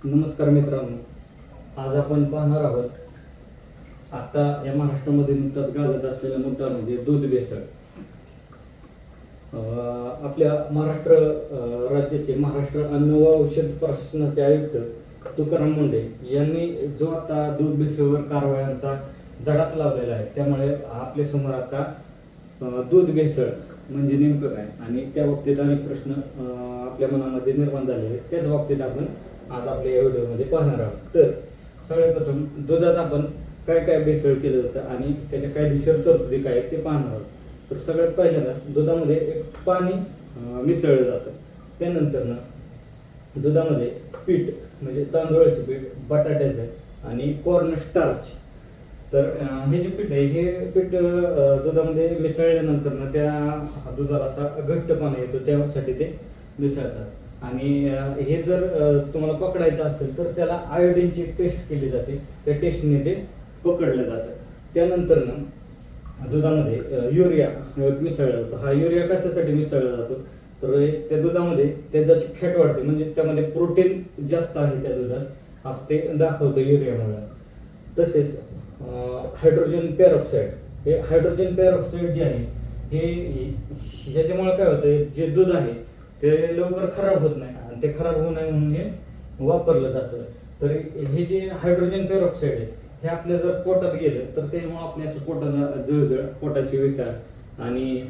नमस्कार मित्रांनो, आज आपण पाहणार आहोत आता या महाराष्ट्रामध्ये नुकताच गाजत असलेला मुद्दा म्हणजे दूध भेसळ. आपल्या महाराष्ट्र राज्याचे महाराष्ट्र अन्न व औषध प्रशासनाचे आयुक्त तुकाराम मुंढे यांनी जो आता दूध भेसळवर कारवायांचा धडाका लावलेला आहे, त्यामुळे आपल्या समोर आता दूध भेसळ म्हणजे नेमकं काय आणि त्या बाबतीत अनेक प्रश्न आपल्या मनामध्ये निर्माण झाले आहेत. त्याच बाबतीत आपण आज आपल्या या व्हिडिओमध्ये पाहणार आहोत. तर सगळ्यात प्रथम दुधात आपण काय काय भेसळ केलं जातं आणि त्याच्या कायदेशीर तरतुदी काय आहेत ते पाहणार आहोत. तर सगळ्यात पहिल्यांदा दुधामध्ये एक पाणी मिसळलं जातं. त्यानंतर दुधामध्ये पीठ म्हणजे तांदूळाचं पीठ, बटाट्याचं आणि कॉर्न स्टार्च. तर हे जे पीठ आहे हे पीठ दुधामध्ये मिसळल्यानंतर त्या दुधाला असा घट्टपणा येतो, त्यासाठी ते मिसळतात. आणि हे जर तुम्हाला पकडायचं असेल तर त्याला आयोडीनची टेस्ट केली जाते, त्या टेस्टने ते पकडलं जातं. त्यानंतर दुधामध्ये युरिया मिसळला जातो. हा युरिया कशासाठी मिसळला जातो तर त्या दुधामध्ये त्याची फॅट वाढते, म्हणजे त्यामध्ये प्रोटीन जास्त आहे त्या दुधात असं ते दाखवतं युरियामुळे. तसेच हायड्रोजन पेरॉक्साईड, हे हायड्रोजन पेरॉक्साईड जे आहे हे ह्याच्यामुळे काय होतं, जे दूध आहे ते लवकर खराब होत नाही आणि ते खराब होऊ नये म्हणून हे वापरलं जातं. तर हे जे हायड्रोजन पेरॉक्साईड आहे हे आपल्या जर पोटात गेलं तर त्यामुळे आपल्या असं पोटाला जळजळ, पोटाचे विकार आणि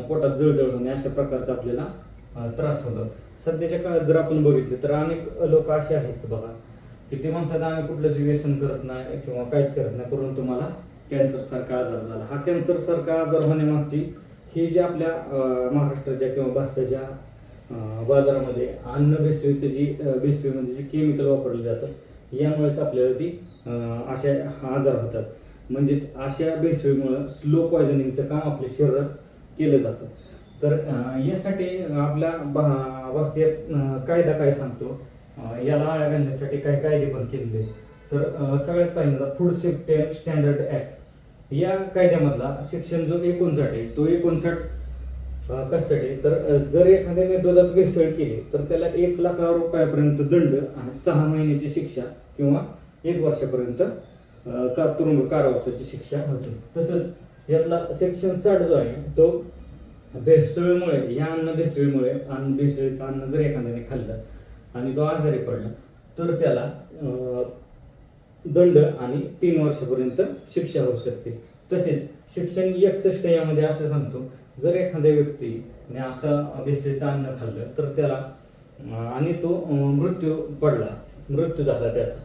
पोटात जळजळ होणे अशा प्रकारचा आपल्याला त्रास होतो. सध्याच्या काळात जर आपण बघितले तर अनेक लोक असे आहेत बघा की ते म्हणतात आम्ही कुठलंच व्यसन करत नाही किंवा काहीच करत नाही, परंतु मला कॅन्सर सारखा आजार झाला. हा कॅन्सर सारखा आजार होण्यामागची ही जी आपल्या महाराष्ट्राच्या किंवा भारताच्या बाजारामध्ये अन्न भेसळीचं जी भेसळीमध्ये जे केमिकल वापरलं जातं यामुळेच आपल्याला ती अशा आजार होतात. म्हणजेच अशा भेसळीमुळं स्लो पॉयझनिंगचं काम आपल्या शरीरात केलं जातं. तर यासाठी आपल्या भारतीय कायदा काय सांगतो, याला आळा घालण्यासाठी काही कायदे पण केलेले. तर सगळ्यात पहिल्यांदा food safety and standard act या कायद्यामधला सेक्शन जो 59 आहे तो 59 कशासाठी तर जर एखाद्याने दुधात भेसळ केली तर त्याला 1 लाख रुपयापर्यंत दंड आणि 6 महिन्याची शिक्षा किंवा 1 वर्षापर्यंत तुरुंग कारावासाची शिक्षा होते. तसंच यातला सेक्शन 60 जो आहे तो भेसळीमुळे, या अन्न भेसळीमुळे, अन्न भेसळीचं अन्न जर एखाद्याने खाल्लं आणि तो आजारी पडला तर त्याला दंड आणि 3 वर्षापर्यंत शिक्षा होऊ शकते. तसेच सेक्शन 61 यामध्ये असं सांगतो, जर एखाद्या व्यक्तीने असं भेसळीचं अन्न खाल्लं तर त्याला आणि तो मृत्यू झाला त्याचा,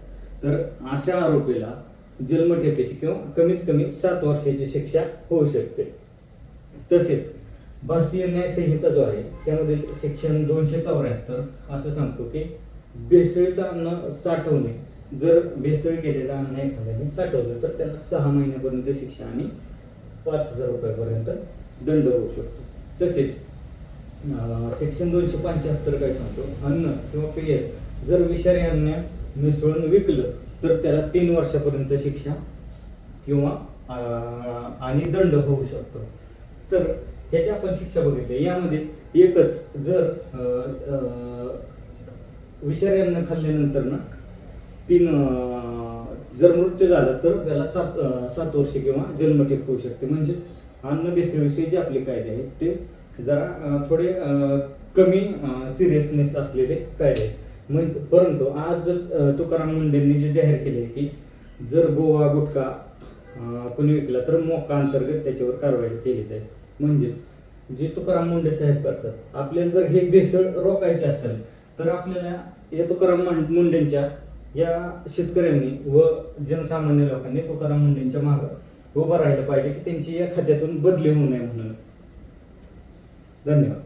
तर अशा आरोपीला जन्मठेपेची किंवा कमीत कमी 7 वर्षाची शिक्षा होऊ शकते. तसेच भारतीय न्याय संहिता जो आहे त्यामध्ये सेक्शन 274 असं सांगतो की भेसळीचं अन्न साठवणे, जर भेसळ केलेलं अन्न एखाद्याने साठवलं तर त्याला 6 महिन्यापर्यंत शिक्षा आणि 5,000 रुपयापर्यंत दंड होऊ शकतो. तसेच सेक्शन 275 काय सांगतो, अन्न किंवा पेय जर विषारी अन्न मिसळून विकलं तर त्याला 3 वर्षापर्यंत शिक्षा किंवा आणि दंड होऊ शकतो. तर ह्याच्या आपण शिक्षा बघितली, यामध्ये एकच, जर विषारी अन्न खाल्ल्यानंतर जर मृत्यू झाला तर त्याला 7 वर्ष किंवा जन्मठेप होऊ शकते. म्हणजे अन्न भेसळीविषयी जे आपले कायदे आहेत ते जरा थोडे कमी सिरियसनेस असलेले कायदे आहेत. परंतु आजच तुकाराम मुंढेंनी जे जाहीर केले की जर गोवा गुटखा कोणी विकला तर मोका अंतर्गत त्याच्यावर कारवाई केली जाईल. म्हणजेच जे तुकाराम मुंढे साहेब करतात, आपल्याला जर हे भेसळ रोखायचे असेल तर आपल्याला या तुकाराम मुंढेंच्या या शेतकऱ्यांनी व जनसामान्य लोकांनी तुकाराम मुंढेंच्या मागे उभं राहिलं पाहिजे की त्यांची या खात्यातून बदली होऊ नये म्हणून. धन्यवाद.